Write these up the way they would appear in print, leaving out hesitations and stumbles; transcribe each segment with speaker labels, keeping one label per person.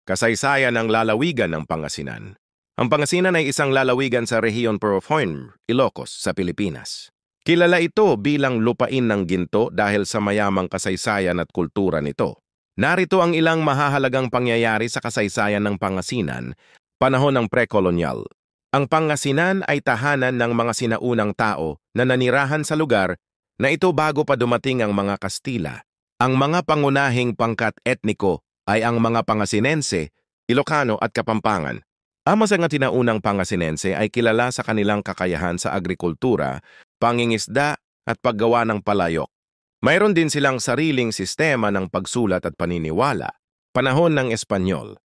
Speaker 1: Kasaysayan ng lalawigan ng Pangasinan. Ang Pangasinan ay isang lalawigan sa rehiyon Porofoin, Ilocos, sa Pilipinas. Kilala ito bilang lupain ng ginto dahil sa mayamang kasaysayan at kultura nito. Narito ang ilang mahahalagang pangyayari sa kasaysayan ng Pangasinan, panahon ng pre-kolonyal. Ang Pangasinan ay tahanan ng mga sinaunang tao na nanirahan sa lugar na ito bago pa dumating ang mga Kastila. Ang mga pangunahing pangkat etniko ay ang mga Pangasinense, Ilocano at Kapampangan. Ang mga tinaunang Pangasinense ay kilala sa kanilang kakayahan sa agrikultura, pangingisda at paggawa ng palayok. Mayroon din silang sariling sistema ng pagsulat at paniniwala, panahon ng Espanyol.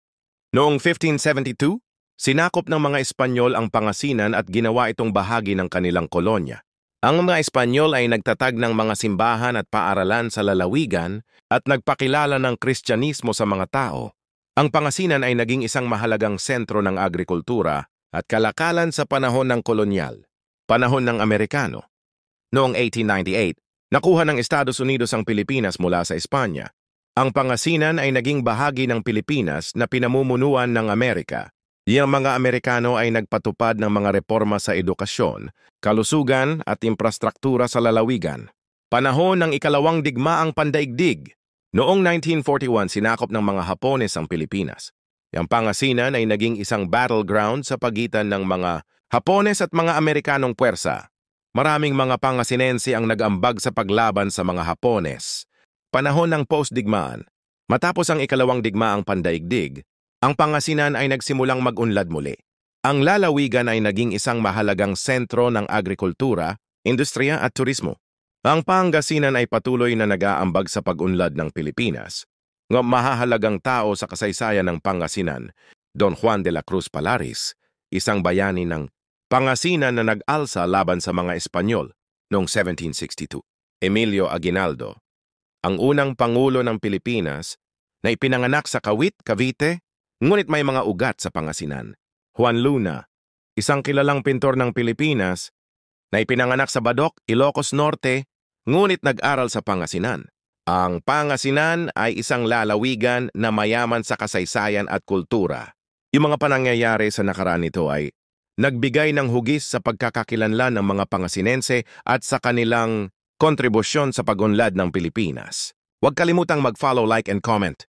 Speaker 1: Noong 1572, sinakop ng mga Espanyol ang Pangasinan at ginawa itong bahagi ng kanilang kolonya. Ang mga Espanyol ay nagtatag ng mga simbahan at paaralan sa lalawigan at nagpakilala ng Kristyanismo sa mga tao. Ang Pangasinan ay naging isang mahalagang sentro ng agrikultura at kalakalan sa panahon ng kolonyal, panahon ng Amerikano. Noong 1898, nakuha ng Estados Unidos ang Pilipinas mula sa Espanya. Ang Pangasinan ay naging bahagi ng Pilipinas na pinamumunuan ng Amerika. Iyang mga Amerikano ay nagpatupad ng mga reforma sa edukasyon, kalusugan at infrastruktura sa lalawigan. Panahon ng ikalawang digmaang pandaigdig. Noong 1941, sinakop ng mga Hapones ang Pilipinas. Ang Pangasinan ay naging isang battleground sa pagitan ng mga Hapones at mga Amerikanong puwersa. Maraming mga Pangasinense ang nag-ambag sa paglaban sa mga Hapones. Panahon ng post-digmaan. Matapos ang ikalawang digmaang pandaigdig, ang Pangasinan ay nagsimulang mag-unlad muli. Ang lalawigan ay naging isang mahalagang sentro ng agrikultura, industriya at turismo. Ang Pangasinan ay patuloy na nag-aambag sa pag-unlad ng Pilipinas. Ng mahahalagang tao sa kasaysayan ng Pangasinan, Don Juan de la Cruz Palaris, isang bayani ng Pangasinan na nag-alsa laban sa mga Espanyol noong 1762. Emilio Aguinaldo, ang unang Pangulo ng Pilipinas na ipinanganak sa Kawit, Cavite, ngunit may mga ugat sa Pangasinan. Juan Luna, isang kilalang pintor ng Pilipinas na ipinanganak sa Badok, Ilocos Norte, ngunit nag-aral sa Pangasinan. Ang Pangasinan ay isang lalawigan na mayaman sa kasaysayan at kultura. Yung mga panangyayari sa nakaraan nito ay nagbigay ng hugis sa pagkakakilanlan ng mga Pangasinense at sa kanilang kontribusyon sa pag-unlad ng Pilipinas. Huwag kalimutang mag-follow, like, and comment.